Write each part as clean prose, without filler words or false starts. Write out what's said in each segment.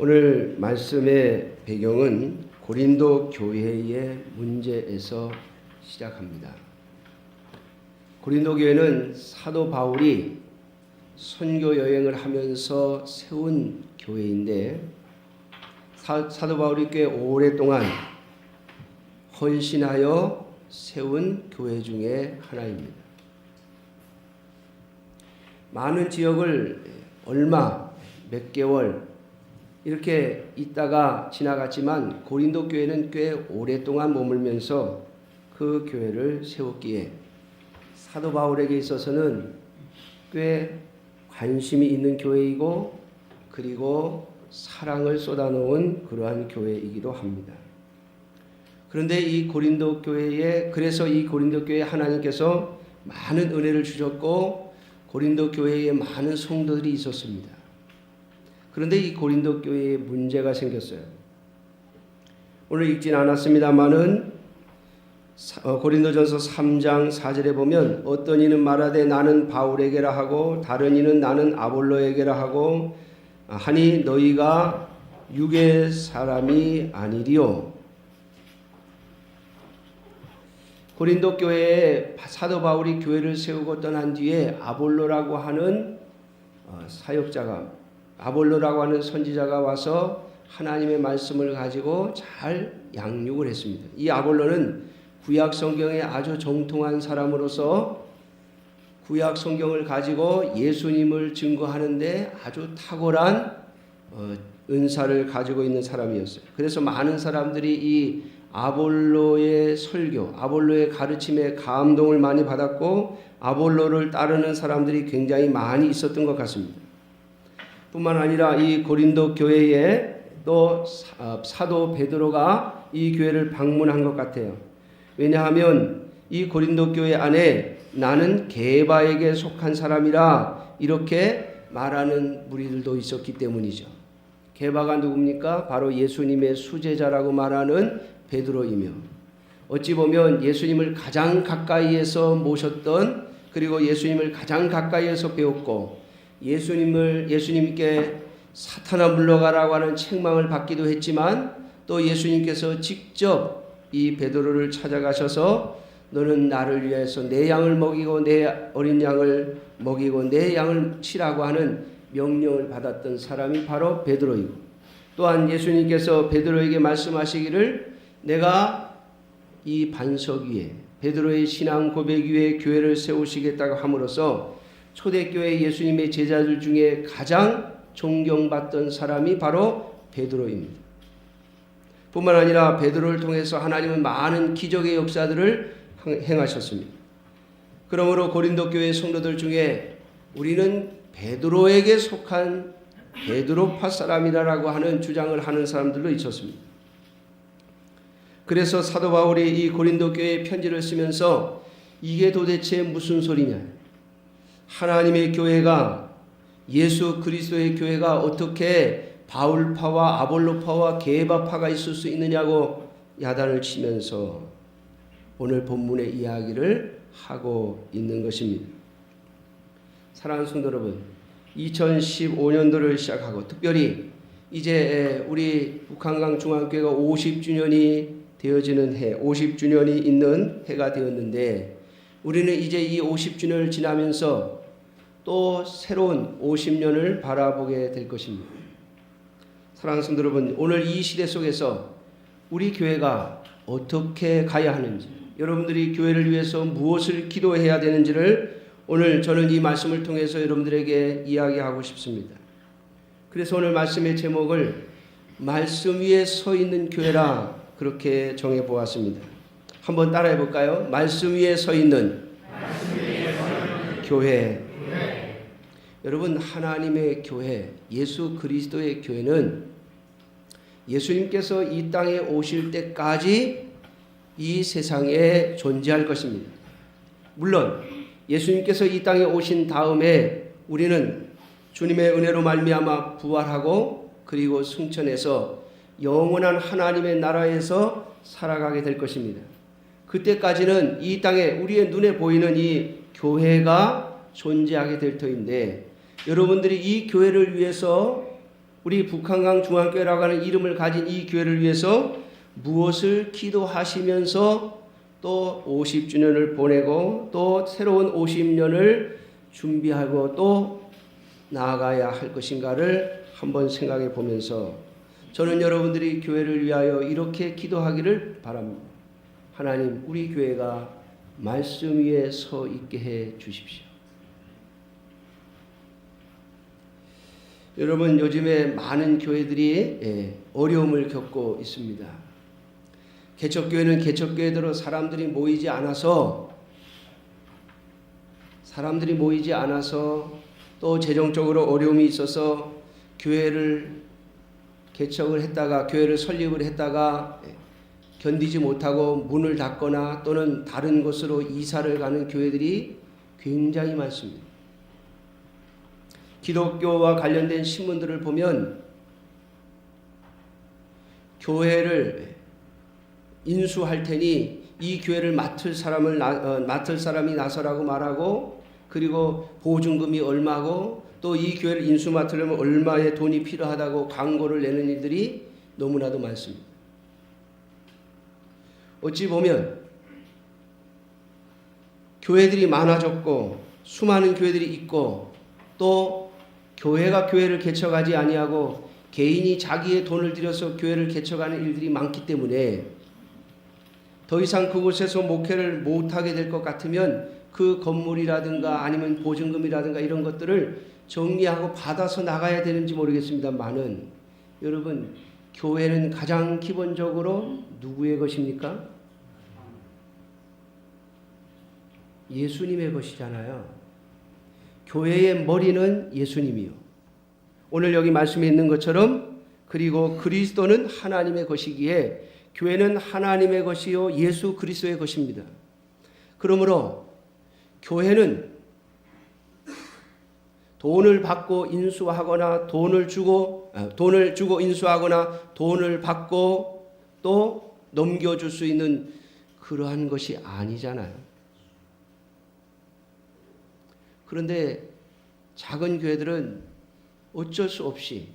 오늘 말씀의 배경은 고린도 교회의 문제에서 시작합니다. 고린도 교회는 사도 바울이 선교 여행을 하면서 세운 교회인데 사도 바울이 꽤 오랫동안 헌신하여 세운 교회 중에 하나입니다. 많은 지역을 몇 개월 이렇게 있다가 지나갔지만 고린도 교회는 꽤 오랫동안 머물면서 그 교회를 세웠기에 사도 바울에게 있어서는 꽤 관심이 있는 교회이고 그리고 사랑을 쏟아놓은 그러한 교회이기도 합니다. 그런데 그래서 이 고린도 교회에 하나님께서 많은 은혜를 주셨고 고린도 교회에 많은 성도들이 있었습니다. 그런데 이 고린도 교회에 문제가 생겼어요. 오늘 읽진 않았습니다만은 고린도전서 3장 4절에 보면 어떤 이는 말하되 나는 바울에게라 하고 다른 이는 나는 아볼로에게라 하고 하니 너희가 육의 사람이 아니리요. 고린도 교회에 사도 바울이 교회를 세우고 떠난 뒤에 아볼로라고 하는 아볼로라고 하는 선지자가 와서 하나님의 말씀을 가지고 잘 양육을 했습니다. 이 아볼로는 구약 성경에 아주 정통한 사람으로서 구약 성경을 가지고 예수님을 증거하는데 아주 탁월한 은사를 가지고 있는 사람이었어요. 그래서 많은 사람들이 이 아볼로의 설교, 아볼로의 가르침에 감동을 많이 받았고 아볼로를 따르는 사람들이 굉장히 많이 있었던 것 같습니다. 뿐만 아니라 이 고린도 교회에 또 사도 베드로가 이 교회를 방문한 것 같아요. 왜냐하면 이 고린도 교회 안에 나는 게바에게 속한 사람이라 이렇게 말하는 무리들도 있었기 때문이죠. 게바가 누굽니까? 바로 예수님의 수제자라고 말하는 베드로이며 어찌 보면 예수님을 가장 가까이에서 모셨던 그리고 예수님을 가장 가까이에서 배웠고 예수님께 사탄아 물러가라고 하는 책망을 받기도 했지만 또 예수님께서 직접 이 베드로를 찾아가셔서 너는 나를 위해서 내 양을 먹이고 내 어린 양을 먹이고 내 양을 치라고 하는 명령을 받았던 사람이 바로 베드로이고 또한 예수님께서 베드로에게 말씀하시기를 내가 이 반석 위에 베드로의 신앙 고백 위에 교회를 세우시겠다고 함으로써 초대교회 예수님의 제자들 중에 가장 존경받던 사람이 바로 베드로입니다. 뿐만 아니라 베드로를 통해서 하나님은 많은 기적의 역사들을 행하셨습니다. 그러므로 고린도 교회 성도들 중에 우리는 베드로에게 속한 베드로파 사람이라고 하는 주장을 하는 사람들도 있었습니다. 그래서 사도 바울이 이 고린도 교회에 편지를 쓰면서 이게 도대체 무슨 소리냐? 하나님의 교회가 예수 그리스도의 교회가 어떻게 바울파와 아볼로파와 게바파가 있을 수 있느냐고 야단을 치면서 오늘 본문의 이야기를 하고 있는 것입니다. 사랑하는 성도 여러분, 2015년도를 시작하고 특별히 이제 우리 북한강 중앙교회가 50주년이 되어지는 해, 50주년이 있는 해가 되었는데 우리는 이제 이 50주년을 지나면서 또 새로운 50년을 바라보게 될 것입니다. 사랑하는 성도 여러분, 오늘 이 시대 속에서 우리 교회가 어떻게 가야 하는지, 여러분들이 교회를 위해서 무엇을 기도해야 되는지를 오늘 저는 이 말씀을 통해서 여러분들에게 이야기하고 싶습니다. 그래서 오늘 말씀의 제목을 말씀 위에 서 있는 교회라 그렇게 정해보았습니다. 한번 따라해 볼까요? 말씀 위에 서 있는 교회. 여러분, 하나님의 교회, 예수 그리스도의 교회는 예수님께서 이 땅에 오실 때까지 이 세상에 존재할 것입니다. 물론 예수님께서 이 땅에 오신 다음에 우리는 주님의 은혜로 말미암아 부활하고 그리고 승천해서 영원한 하나님의 나라에서 살아가게 될 것입니다. 그때까지는 이 땅에 우리의 눈에 보이는 이 교회가 존재하게 될 터인데 여러분들이 이 교회를 위해서 우리 북한강 중앙교회라고 하는 이름을 가진 이 교회를 위해서 무엇을 기도하시면서 또 50주년을 보내고 또 새로운 50년을 준비하고 또 나아가야 할 것인가를 한번 생각해 보면서 저는 여러분들이 교회를 위하여 이렇게 기도하기를 바랍니다. 하나님, 우리 교회가 말씀 위에 서 있게 해 주십시오. 여러분, 요즘에 많은 교회들이 어려움을 겪고 있습니다. 개척교회는 개척교회대로 사람들이 모이지 않아서 또 재정적으로 어려움이 있어서 교회를 개척을 했다가 교회를 설립을 했다가 견디지 못하고 문을 닫거나 또는 다른 곳으로 이사를 가는 교회들이 굉장히 많습니다. 기독교와 관련된 신문들을 보면 교회를 인수할 테니 이 교회를 맡을 사람이 나서라고 말하고, 그리고 보증금이 얼마고 또 이 교회를 인수 맡으려면 얼마의 돈이 필요하다고 광고를 내는 일들이 너무나도 많습니다. 어찌 보면 교회들이 많아졌고 수많은 교회들이 있고 또 교회가 교회를 개척하지 아니하고 개인이 자기의 돈을 들여서 교회를 개척하는 일들이 많기 때문에 더 이상 그곳에서 목회를 못하게 될 것 같으면 그 건물이라든가 아니면 보증금이라든가 이런 것들을 정리하고 받아서 나가야 되는지 모르겠습니다만은, 여러분, 교회는 가장 기본적으로 누구의 것입니까? 예수님의 것이잖아요. 교회의 머리는 예수님이요. 오늘 여기 말씀에 있는 것처럼, 그리고 그리스도는 하나님의 것이기에 교회는 하나님의 것이요 예수 그리스도의 것입니다. 그러므로 교회는 돈을 받고 인수하거나 돈을 주고 인수하거나 돈을 받고 또 넘겨줄 수 있는 그러한 것이 아니잖아요. 그런데 작은 교회들은 어쩔 수 없이,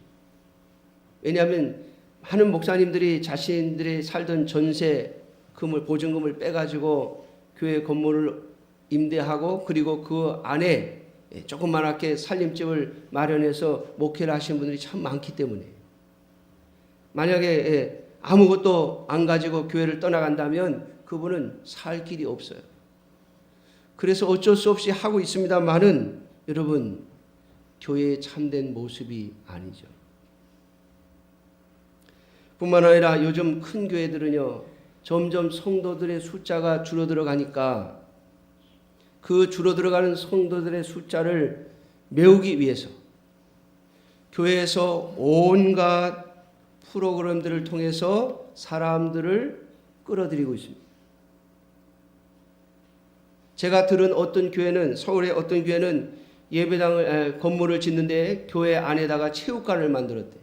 왜냐하면 많은 목사님들이 자신들이 살던 전세금을 보증금을 빼가지고 교회 건물을 임대하고 그리고 그 안에 조그맣게 살림집을 마련해서 목회를 하시는 분들이 참 많기 때문에, 만약에 아무것도 안 가지고 교회를 떠나간다면 그분은 살 길이 없어요. 그래서 어쩔 수 없이 하고 있습니다만은 여러분, 교회의 참된 모습이 아니죠. 뿐만 아니라 요즘 큰 교회들은요, 점점 성도들의 숫자가 줄어들어 가니까 그 줄어들어가는 성도들의 숫자를 메우기 위해서 교회에서 온갖 프로그램들을 통해서 사람들을 끌어들이고 있습니다. 제가 들은 어떤 교회는, 서울의 어떤 교회는 예배당을 건물을 짓는데 교회 안에다가 체육관을 만들었대.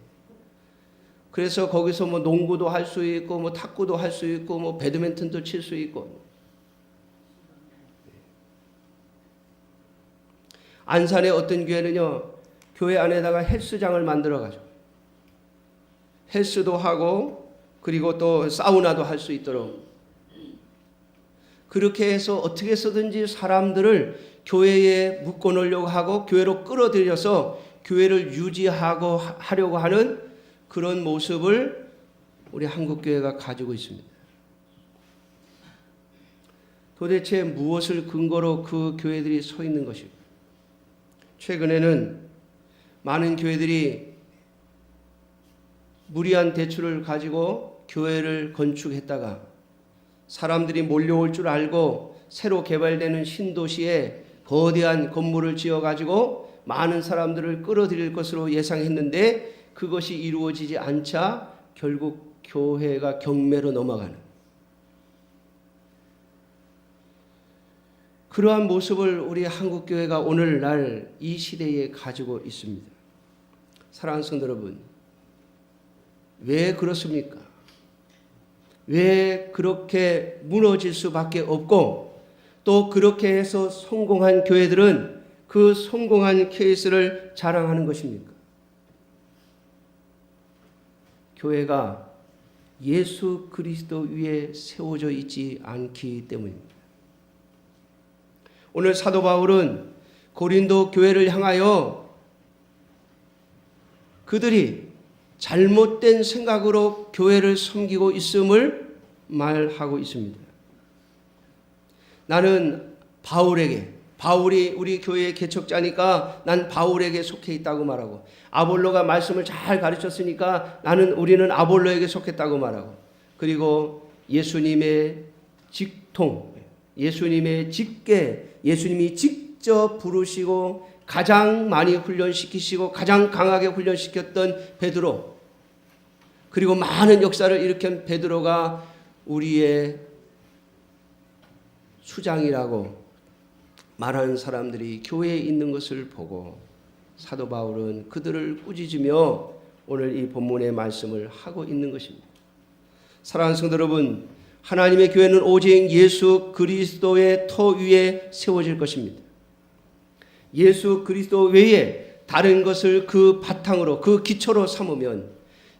그래서 거기서 뭐 농구도 할 수 있고 뭐 탁구도 할 수 있고 뭐 배드민턴도 칠 수 있고. 안산의 어떤 교회는요, 교회 안에다가 헬스장을 만들어가지고 헬스도 하고 그리고 또 사우나도 할 수 있도록 그렇게 해서 어떻게 해서든지 사람들을 교회에 묶어놓으려고 하고 교회로 끌어들여서 교회를 유지하고 하려고 하는 그런 모습을 우리 한국교회가 가지고 있습니다. 도대체 무엇을 근거로 그 교회들이 서 있는 것일까? 최근에는 많은 교회들이 무리한 대출을 가지고 교회를 건축했다가 사람들이 몰려올 줄 알고 새로 개발되는 신도시에 거대한 건물을 지어가지고 많은 사람들을 끌어들일 것으로 예상했는데 그것이 이루어지지 않자 결국 교회가 경매로 넘어가는 그러한 모습을 우리 한국교회가 오늘날 이 시대에 가지고 있습니다. 사랑하는 성도 여러분, 왜 그렇습니까? 왜 그렇게 무너질 수밖에 없고 또 그렇게 해서 성공한 교회들은 그 성공한 케이스를 자랑하는 것입니까? 교회가 예수 그리스도 위에 세워져 있지 않기 때문입니다. 오늘 사도 바울은 고린도 교회를 향하여 그들이 잘못된 생각으로 교회를 섬기고 있음을 말하고 있습니다. 나는 바울이 우리 교회의 개척자니까 난 바울에게 속해 있다고 말하고, 아볼로가 말씀을 잘 가르쳤으니까 우리는 아볼로에게 속했다고 말하고, 그리고 예수님의 직통, 예수님의 직계, 예수님이 직접 부르시고 가장 많이 훈련시키시고 가장 강하게 훈련시켰던 베드로, 그리고 많은 역사를 일으킨 베드로가 우리의 수장이라고 말하는 사람들이 교회에 있는 것을 보고 사도 바울은 그들을 꾸짖으며 오늘 이 본문의 말씀을 하고 있는 것입니다. 사랑하는 성도 여러분, 하나님의 교회는 오직 예수 그리스도의 터 위에 세워질 것입니다. 예수 그리스도 외에 다른 것을 그 바탕으로, 그 기초로 삼으면,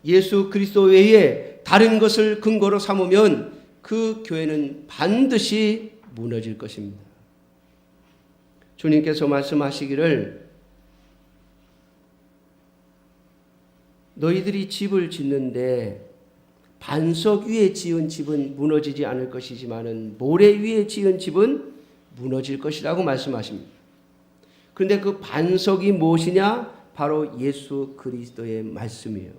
예수 그리스도 외에 다른 것을 근거로 삼으면 그 교회는 반드시 무너질 것입니다. 주님께서 말씀하시기를 너희들이 집을 짓는데 반석 위에 지은 집은 무너지지 않을 것이지만은 모래 위에 지은 집은 무너질 것이라고 말씀하십니다. 그런데 그 반석이 무엇이냐? 바로 예수 그리스도의 말씀이에요.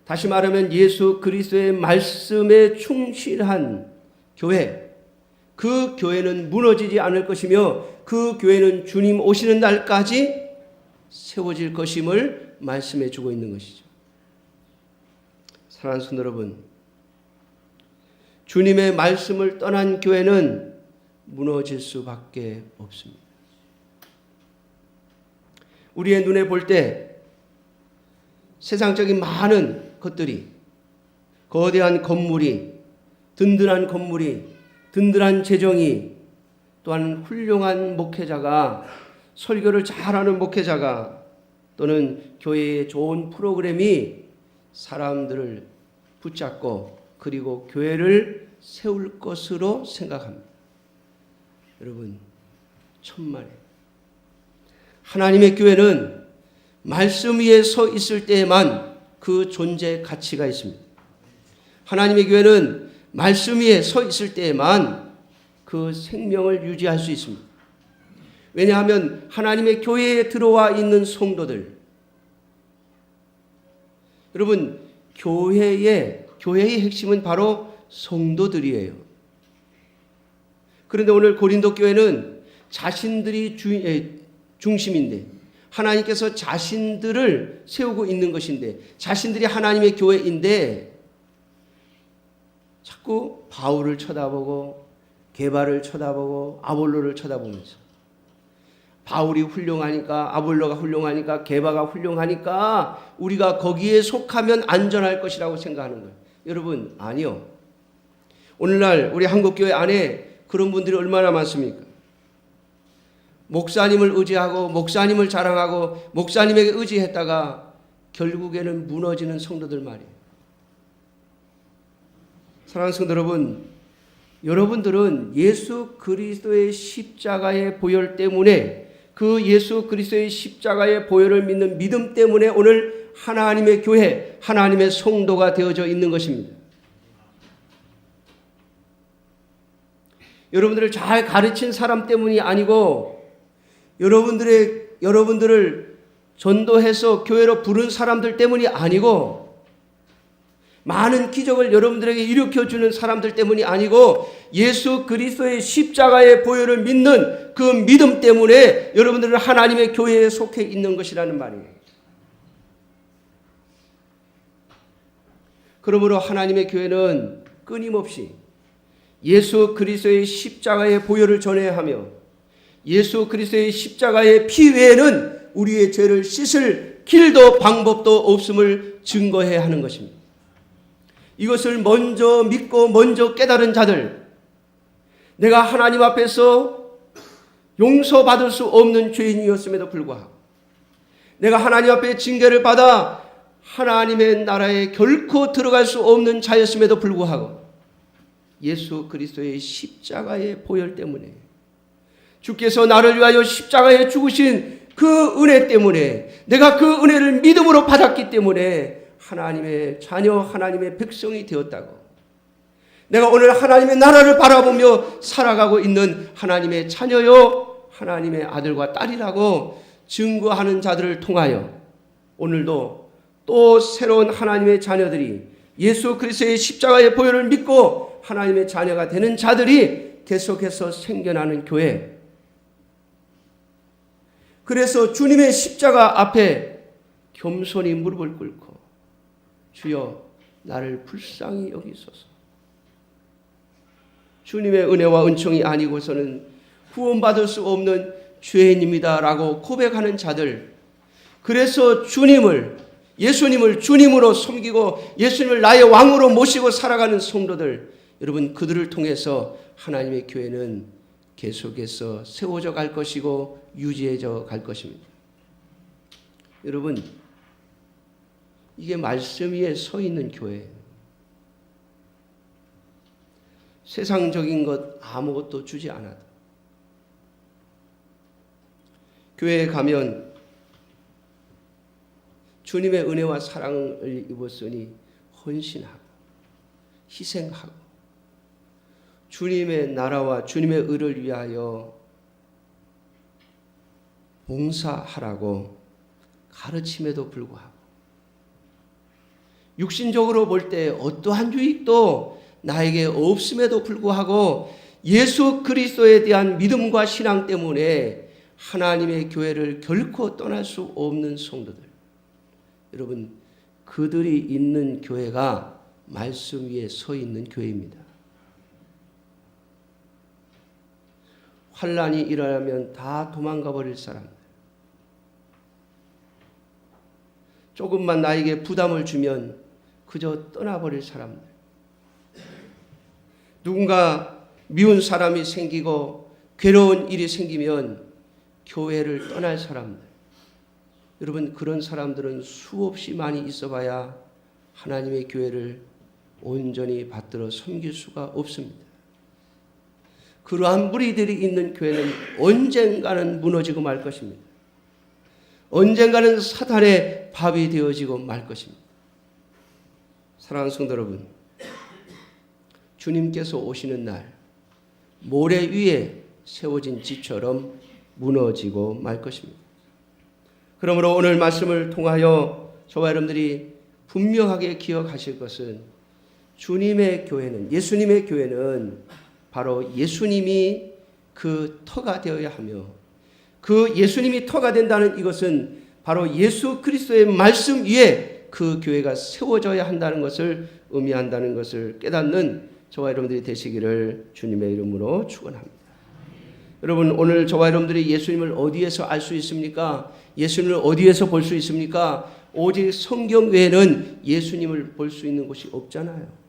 다시 말하면 예수 그리스도의 말씀에 충실한 교회, 그 교회는 무너지지 않을 것이며 그 교회는 주님 오시는 날까지 세워질 것임을 말씀해 주고 있는 것이죠. 사랑하는 성도 여러분, 주님의 말씀을 떠난 교회는 무너질 수밖에 없습니다. 우리의 눈에 볼 때 세상적인 많은 것들이, 거대한 건물이, 든든한 건물이, 든든한 재정이, 또한 훌륭한 목회자가, 설교를 잘하는 목회자가, 또는 교회의 좋은 프로그램이 사람들을 붙잡고 그리고 교회를 세울 것으로 생각합니다. 여러분, 천만에 하나님의 교회는 말씀 위에 서 있을 때에만 그 존재 가치가 있습니다. 하나님의 교회는 말씀 위에 서 있을 때에만 그 생명을 유지할 수 있습니다. 왜냐하면 하나님의 교회에 들어와 있는 성도들, 여러분, 교회의 핵심은 바로 성도들이에요. 그런데 오늘 고린도 교회는 자신들이 중심인데, 하나님께서 자신들을 세우고 있는 것인데, 자신들이 하나님의 교회인데 자꾸 바울을 쳐다보고 게바를 쳐다보고 아볼로를 쳐다보면서, 바울이 훌륭하니까, 아볼로가 훌륭하니까, 게바가 훌륭하니까 우리가 거기에 속하면 안전할 것이라고 생각하는 거예요. 여러분, 아니요. 오늘날 우리 한국교회 안에 그런 분들이 얼마나 많습니까? 목사님을 의지하고 목사님을 자랑하고 목사님에게 의지했다가 결국에는 무너지는 성도들 말이에요. 사랑하는 성도 여러분, 여러분들은 예수 그리스도의 십자가의 보혈 때문에, 그 예수 그리스도의 십자가의 보혈을 믿는 믿음 때문에 오늘 하나님의 교회, 하나님의 성도가 되어져 있는 것입니다. 여러분들을 잘 가르친 사람 때문이 아니고, 여러분들을 전도해서 교회로 부른 사람들 때문이 아니고, 많은 기적을 여러분들에게 일으켜주는 사람들 때문이 아니고, 예수 그리스도의 십자가의 보혈을 믿는 그 믿음 때문에 여러분들은 하나님의 교회에 속해 있는 것이라는 말이에요. 그러므로 하나님의 교회는 끊임없이 예수 그리스도의 십자가의 보혈을 전해야 하며, 예수 그리스도의 십자가의 피 외에는 우리의 죄를 씻을 길도 방법도 없음을 증거해야 하는 것입니다. 이것을 먼저 믿고 먼저 깨달은 자들, 내가 하나님 앞에서 용서받을 수 없는 죄인이었음에도 불구하고, 내가 하나님 앞에 징계를 받아 하나님의 나라에 결코 들어갈 수 없는 자였음에도 불구하고 예수 그리스도의 십자가의 보혈 때문에, 주께서 나를 위하여 십자가에 죽으신 그 은혜 때문에, 내가 그 은혜를 믿음으로 받았기 때문에 하나님의 자녀, 하나님의 백성이 되었다고, 내가 오늘 하나님의 나라를 바라보며 살아가고 있는 하나님의 자녀요, 하나님의 아들과 딸이라고 증거하는 자들을 통하여 오늘도 또 새로운 하나님의 자녀들이 예수 그리스도의 십자가의 보혈을 믿고 하나님의 자녀가 되는 자들이 계속해서 생겨나는 교회. 그래서 주님의 십자가 앞에 겸손히 무릎을 꿇고 주여 나를 불쌍히 여기소서. 주님의 은혜와 은총이 아니고서는 구원받을 수 없는 죄인입니다라고 고백하는 자들, 그래서 예수님을 주님으로 섬기고 예수님을 나의 왕으로 모시고 살아가는 성도들, 여러분 그들을 통해서 하나님의 교회는 계속해서 세워져 갈 것이고 유지해져 갈 것입니다. 여러분, 이게 말씀 위에 서 있는 교회예요. 세상적인 것 아무것도 주지 않아도 교회에 가면 주님의 은혜와 사랑을 입었으니 헌신하고 희생하고 주님의 나라와 주님의 의를 위하여 봉사하라고 가르침에도 불구하고 육신적으로 볼 때 어떠한 유익도 나에게 없음에도 불구하고 예수 그리스도에 대한 믿음과 신앙 때문에 하나님의 교회를 결코 떠날 수 없는 성도들, 여러분 그들이 있는 교회가 말씀 위에 서 있는 교회입니다. 환난이 일어나면 다 도망가 버릴 사람들, 조금만 나에게 부담을 주면 그저 떠나버릴 사람들, 누군가 미운 사람이 생기고 괴로운 일이 생기면 교회를 떠날 사람들, 여러분 그런 사람들은 수없이 많이 있어봐야 하나님의 교회를 온전히 받들어 섬길 수가 없습니다. 그러한 무리들이 있는 교회는 언젠가는 무너지고 말 것입니다. 언젠가는 사탄의 밥이 되어지고 말 것입니다. 사랑하는 성도 여러분, 주님께서 오시는 날 모래 위에 세워진 집처럼 무너지고 말 것입니다. 그러므로 오늘 말씀을 통하여 저와 여러분들이 분명하게 기억하실 것은, 주님의 교회는, 예수님의 교회는 바로 예수님이 그 터가 되어야 하며, 그 예수님이 터가 된다는 이것은 바로 예수 그리스도의 말씀 위에 그 교회가 세워져야 한다는 것을 의미한다는 것을 깨닫는 저와 여러분들이 되시기를 주님의 이름으로 축원합니다. 여러분, 오늘 저와 여러분들이 예수님을 어디에서 알 수 있습니까? 예수님을 어디에서 볼 수 있습니까? 오직 성경 외에는 예수님을 볼 수 있는 곳이 없잖아요.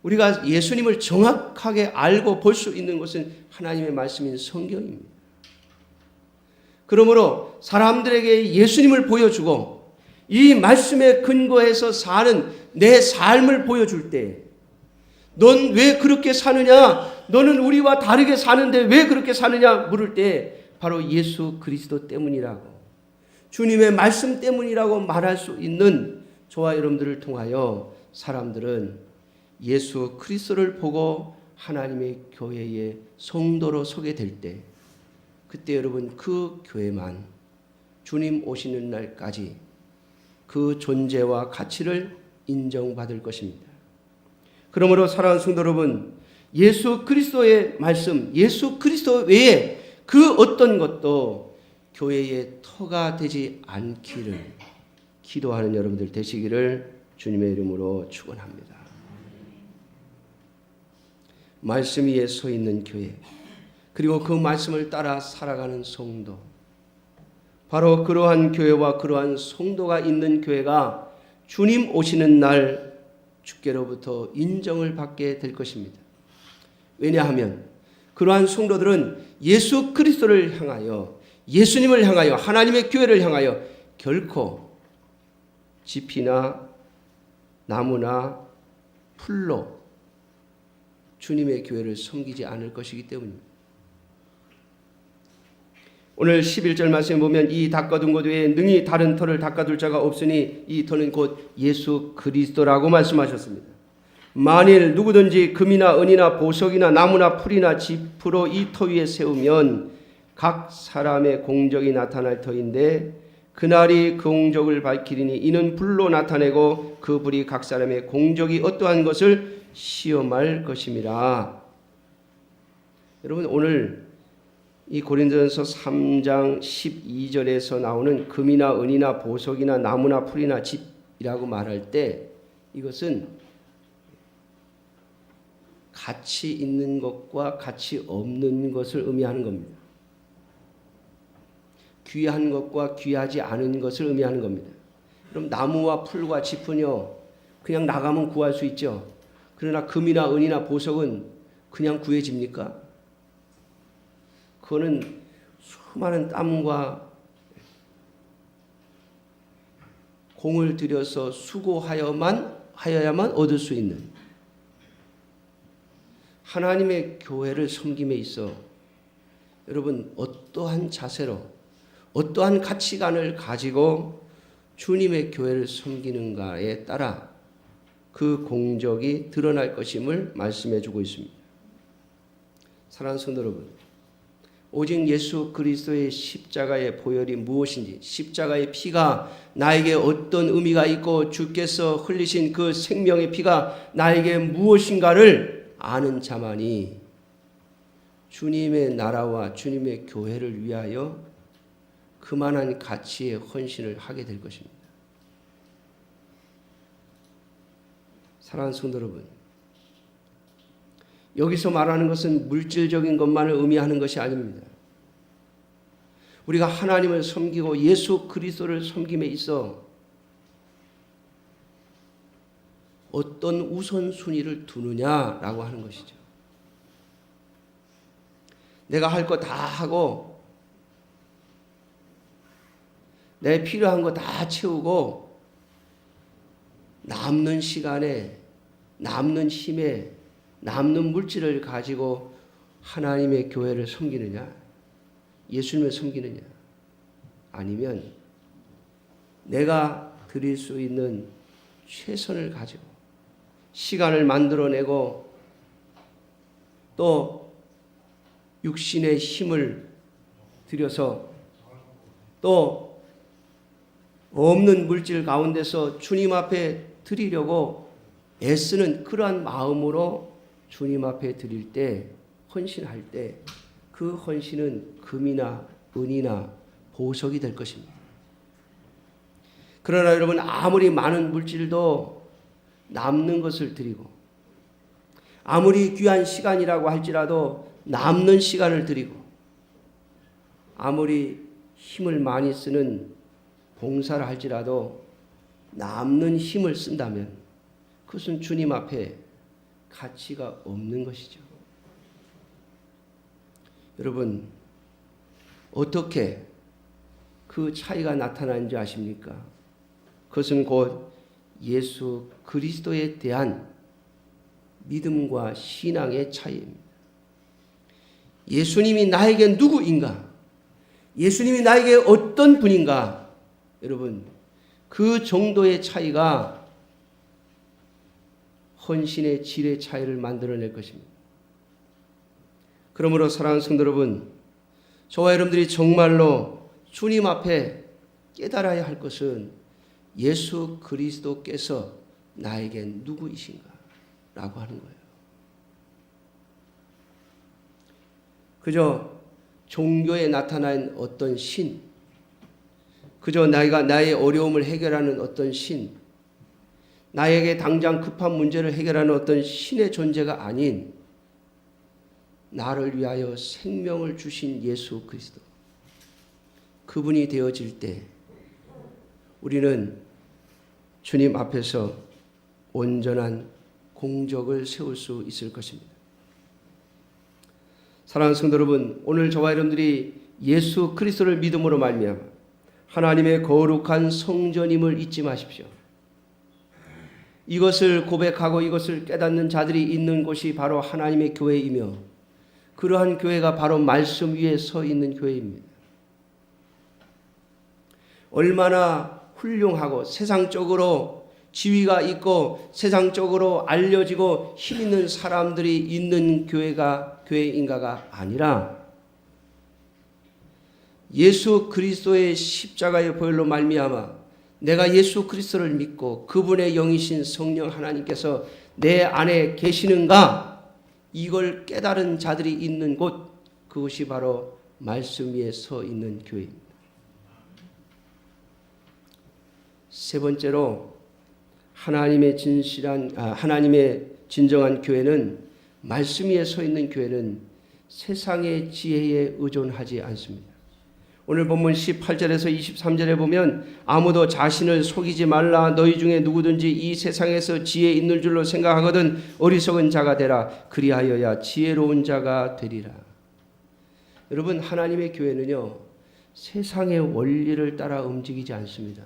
우리가 예수님을 정확하게 알고 볼 수 있는 것은 하나님의 말씀인 성경입니다. 그러므로 사람들에게 예수님을 보여주고 이 말씀에 근거해서 사는 내 삶을 보여줄 때, 넌 왜 그렇게 사느냐? 너는 우리와 다르게 사는데 왜 그렇게 사느냐? 물을 때 바로 예수 그리스도 때문이라고, 주님의 말씀 때문이라고 말할 수 있는 저와 여러분들을 통하여 사람들은 예수 그리스도를 보고 하나님의 교회의 성도로 서게 될 때, 그때 여러분 그 교회만 주님 오시는 날까지 그 존재와 가치를 인정받을 것입니다. 그러므로 사랑하는 성도 여러분, 예수 그리스도의 말씀, 예수 그리스도 외에 그 어떤 것도 교회의 터가 되지 않기를 기도하는 여러분들 되시기를 주님의 이름으로 축원합니다. 말씀 위에 서 있는 교회, 그리고 그 말씀을 따라 살아가는 성도, 바로 그러한 교회와 그러한 성도가 있는 교회가 주님 오시는 날 주께로부터 인정을 받게 될 것입니다. 왜냐하면 그러한 성도들은 예수 그리스도를 향하여 예수님을 향하여 하나님의 교회를 향하여 결코 집이나 나무나 풀로 주님의 교회를 섬기지 않을 것이기 때문입니다. 오늘 11절 말씀에 보면 이 닦아둔 것 외에 능히 다른 터를 닦아둘 자가 없으니 이 터는 곧 예수 그리스도라고 말씀하셨습니다. 만일 누구든지 금이나 은이나 보석이나 나무나 풀이나 짚으로 이 터 위에 세우면 각 사람의 공적이 나타날 터인데 그날이 그 공적을 밝히리니 이는 불로 나타내고 그 불이 각 사람의 공적이 어떠한 것을 시험할 것임이라. 여러분, 오늘 이 고린도전서 3장 12절에서 나오는 금이나 은이나 보석이나 나무나 풀이나 집이라고 말할 때 이것은 가치 있는 것과 가치 없는 것을 의미하는 겁니다. 귀한 것과 귀하지 않은 것을 의미하는 겁니다. 그럼 나무와 풀과 짚은요, 그냥 나가면 구할 수 있죠. 그러나 금이나 은이나 보석은 그냥 구해집니까? 그거는 수많은 땀과 공을 들여서 수고하여야만 얻을 수 있는 하나님의 교회를 섬김에 있어 여러분 어떠한 자세로 어떠한 가치관을 가지고 주님의 교회를 섬기는가에 따라 그 공적이 드러날 것임을 말씀해 주고 있습니다. 사랑하는 성도 여러분, 오직 예수 그리스도의 십자가의 보혈이 무엇인지, 십자가의 피가 나에게 어떤 의미가 있고 주께서 흘리신 그 생명의 피가 나에게 무엇인가를 아는 자만이 주님의 나라와 주님의 교회를 위하여 그만한 가치의 헌신을 하게 될 것입니다. 사랑하는 성도 여러분, 여기서 말하는 것은 물질적인 것만을 의미하는 것이 아닙니다. 우리가 하나님을 섬기고 예수 그리스도를 섬김에 있어 어떤 우선순위를 두느냐라고 하는 것이죠. 내가 할 거 다 하고 내 필요한 거 다 채우고 남는 시간에 남는 힘에 남는 물질을 가지고 하나님의 교회를 섬기느냐, 예수님을 섬기느냐, 아니면 내가 드릴 수 있는 최선을 가지고 시간을 만들어내고 또 육신의 힘을 들여서 또 없는 물질 가운데서 주님 앞에 드리려고 애쓰는 그러한 마음으로 주님 앞에 드릴 때, 헌신할 때 그 헌신은 금이나 은이나 보석이 될 것입니다. 그러나 여러분, 아무리 많은 물질도 남는 것을 드리고 아무리 귀한 시간이라고 할지라도 남는 시간을 드리고 아무리 힘을 많이 쓰는 봉사를 할지라도 남는 힘을 쓴다면 그것은 주님 앞에 가치가 없는 것이죠. 여러분, 어떻게 그 차이가 나타나는지 아십니까? 그것은 곧 예수 그리스도에 대한 믿음과 신앙의 차이입니다. 예수님이 나에게 누구인가? 예수님이 나에게 어떤 분인가? 여러분, 그 정도의 차이가 헌신의 질의 차이를 만들어낼 것입니다. 그러므로 사랑하는 성도 여러분, 저와 여러분들이 정말로 주님 앞에 깨달아야 할 것은 예수 그리스도께서 나에게 누구이신가? 라고 하는 거예요. 그저 종교에 나타난 어떤 신, 그저 나의 어려움을 해결하는 어떤 신, 나에게 당장 급한 문제를 해결하는 어떤 신의 존재가 아닌 나를 위하여 생명을 주신 예수 그리스도, 그분이 되어질 때 우리는 주님 앞에서 온전한 공적을 세울 수 있을 것입니다. 사랑하는 성도 여러분, 오늘 저와 여러분들이 예수 그리스도를 믿음으로 말미암아 하나님의 거룩한 성전임을 잊지 마십시오. 이것을 고백하고 이것을 깨닫는 자들이 있는 곳이 바로 하나님의 교회이며 그러한 교회가 바로 말씀 위에 서 있는 교회입니다. 얼마나 훌륭하고 세상적으로 지위가 있고 세상적으로 알려지고 힘 있는 사람들이 있는 교회인가가 아니라 예수 그리스도의 십자가의 보혈로 말미암아 내가 예수 그리스도를 믿고 그분의 영이신 성령 하나님께서 내 안에 계시는가, 이걸 깨달은 자들이 있는 곳, 그것이 바로 말씀 위에 서 있는 교회입니다. 세 번째로 하나님의 진정한 교회는, 말씀 위에 서 있는 교회는 세상의 지혜에 의존하지 않습니다. 오늘 본문 18절에서 23절에 보면 아무도 자신을 속이지 말라. 너희 중에 누구든지 이 세상에서 지혜 있는 줄로 생각하거든 어리석은 자가 되라. 그리하여야 지혜로운 자가 되리라. 여러분, 하나님의 교회는요, 세상의 원리를 따라 움직이지 않습니다.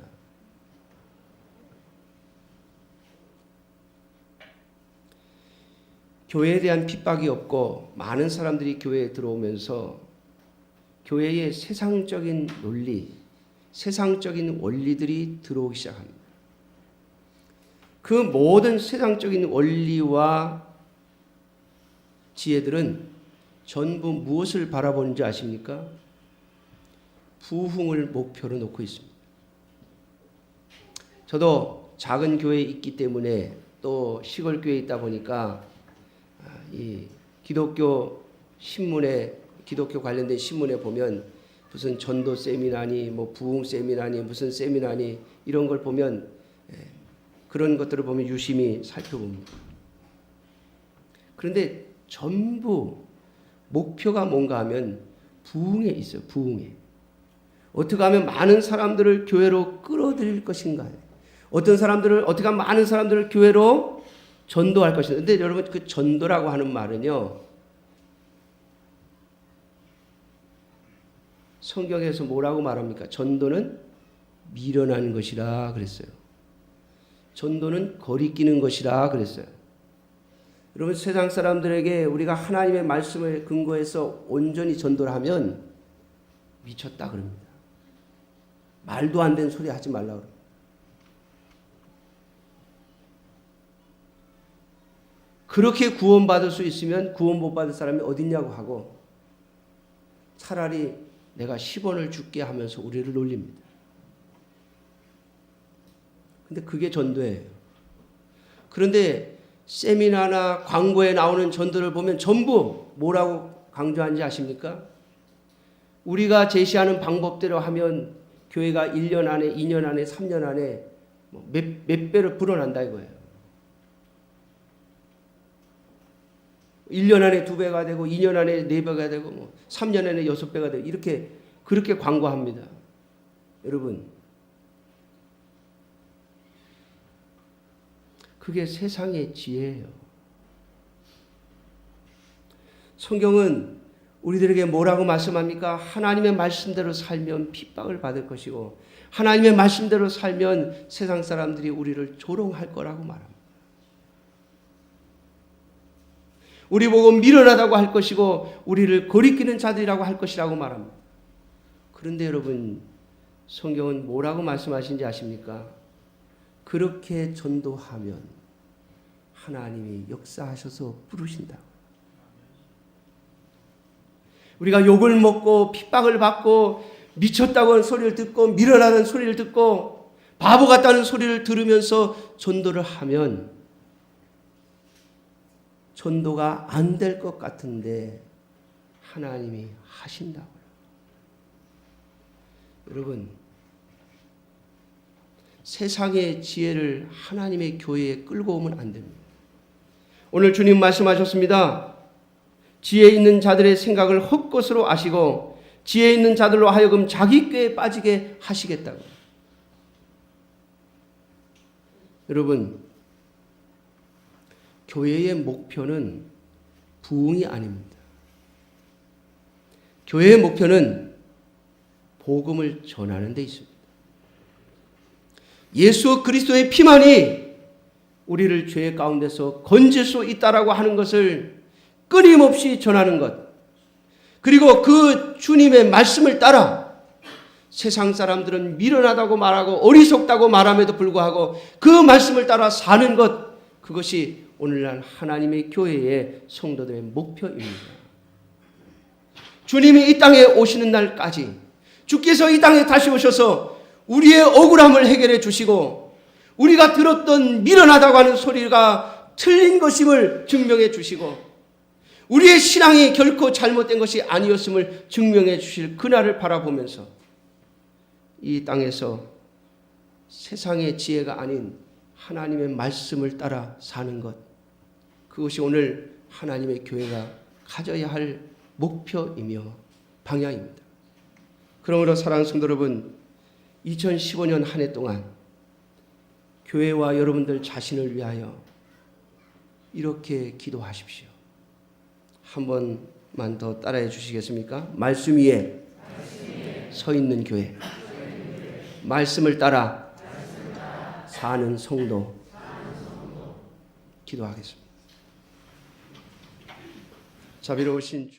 교회에 대한 핍박이 없고 많은 사람들이 교회에 들어오면서 교회의 세상적인 논리, 세상적인 원리들이 들어오기 시작합니다. 그 모든 세상적인 원리와 지혜들은 전부 무엇을 바라보는지 아십니까? 부흥을 목표로 놓고 있습니다. 저도 작은 교회에 있기 때문에 또 시골 교회에 있다 보니까 이 기독교 신문에, 기독교 관련된 신문에 보면 무슨 전도 세미나니 뭐 부흥 세미나니 무슨 세미나니 이런 걸 보면 그런 것들을 보면 유심히 살펴봅니다. 그런데 전부 목표가 뭔가 하면 부흥에 있어요. 부흥에. 어떻게 하면 많은 사람들을 교회로 끌어들일 것인가. 어떻게 하면 많은 사람들을 교회로 전도할 것인가. 근데 여러분, 그 전도라고 하는 말은요, 성경에서 뭐라고 말합니까? 전도는 미련한 것이라 그랬어요. 전도는 거리끼는 것이라 그랬어요. 여러분, 세상 사람들에게 우리가 하나님의 말씀을 근거해서 온전히 전도를 하면 미쳤다 그럽니다. 말도 안 되는 소리 하지 말라고 그래요. 그렇게 구원받을 수 있으면 구원 못 받을 사람이 어딨냐고 하고 차라리 내가 10원을 줄게 하면서 우리를 놀립니다. 근데 그게 전도예요. 그런데 세미나나 광고에 나오는 전도를 보면 전부 뭐라고 강조하는지 아십니까? 우리가 제시하는 방법대로 하면 교회가 1년 안에, 2년 안에, 3년 안에 몇 배로 불어난다 이거예요. 1년 안에 2배가 되고 2년 안에 4배가 되고 3년 안에 6배가 되고 이렇게 그렇게 광고합니다. 여러분, 그게 세상의 지혜예요. 성경은 우리들에게 뭐라고 말씀합니까? 하나님의 말씀대로 살면 핍박을 받을 것이고 하나님의 말씀대로 살면 세상 사람들이 우리를 조롱할 거라고 말합니다. 우리 보고 미련하다고 할 것이고 우리를 거리끼는 자들이라고 할 것이라고 말합니다. 그런데 여러분, 성경은 뭐라고 말씀하신지 아십니까? 그렇게 전도하면 하나님이 역사하셔서 부르신다. 우리가 욕을 먹고 핍박을 받고 미쳤다고 하는 소리를 듣고 미련하다는 소리를 듣고 바보 같다는 소리를 들으면서 전도를 하면 전도가 안 될 것 같은데 하나님이 하신다고요. 여러분, 세상의 지혜를 하나님의 교회에 끌고 오면 안 됩니다. 오늘 주님 말씀하셨습니다. 지혜 있는 자들의 생각을 헛것으로 아시고 지혜 있는 자들로 하여금 자기 꾀에 빠지게 하시겠다고. 여러분, 교회의 목표는 부흥이 아닙니다. 교회의 목표는 복음을 전하는 데 있습니다. 예수 그리스도의 피만이 우리를 죄 가운데서 건질 수 있다라고 하는 것을 끊임없이 전하는 것, 그리고 그 주님의 말씀을 따라 세상 사람들은 미련하다고 말하고 어리석다고 말함에도 불구하고 그 말씀을 따라 사는 것, 그것이 오늘날 하나님의 교회의 성도들의 목표입니다. 주님이 이 땅에 오시는 날까지 주께서 이 땅에 다시 오셔서 우리의 억울함을 해결해 주시고 우리가 들었던 미련하다고 하는 소리가 틀린 것임을 증명해 주시고 우리의 신앙이 결코 잘못된 것이 아니었음을 증명해 주실 그날을 바라보면서 이 땅에서 세상의 지혜가 아닌 하나님의 말씀을 따라 사는 것, 그것이 오늘 하나님의 교회가 가져야 할 목표이며 방향입니다. 그러므로 사랑하는 성도 여러분, 2015년 한 해 동안 교회와 여러분들 자신을 위하여 이렇게 기도하십시오. 한 번만 더 따라해 주시겠습니까? 말씀 위에 서 있는 교회, 말씀을 따라 사는 성도. 기도하겠습니다. 자비로우신 주,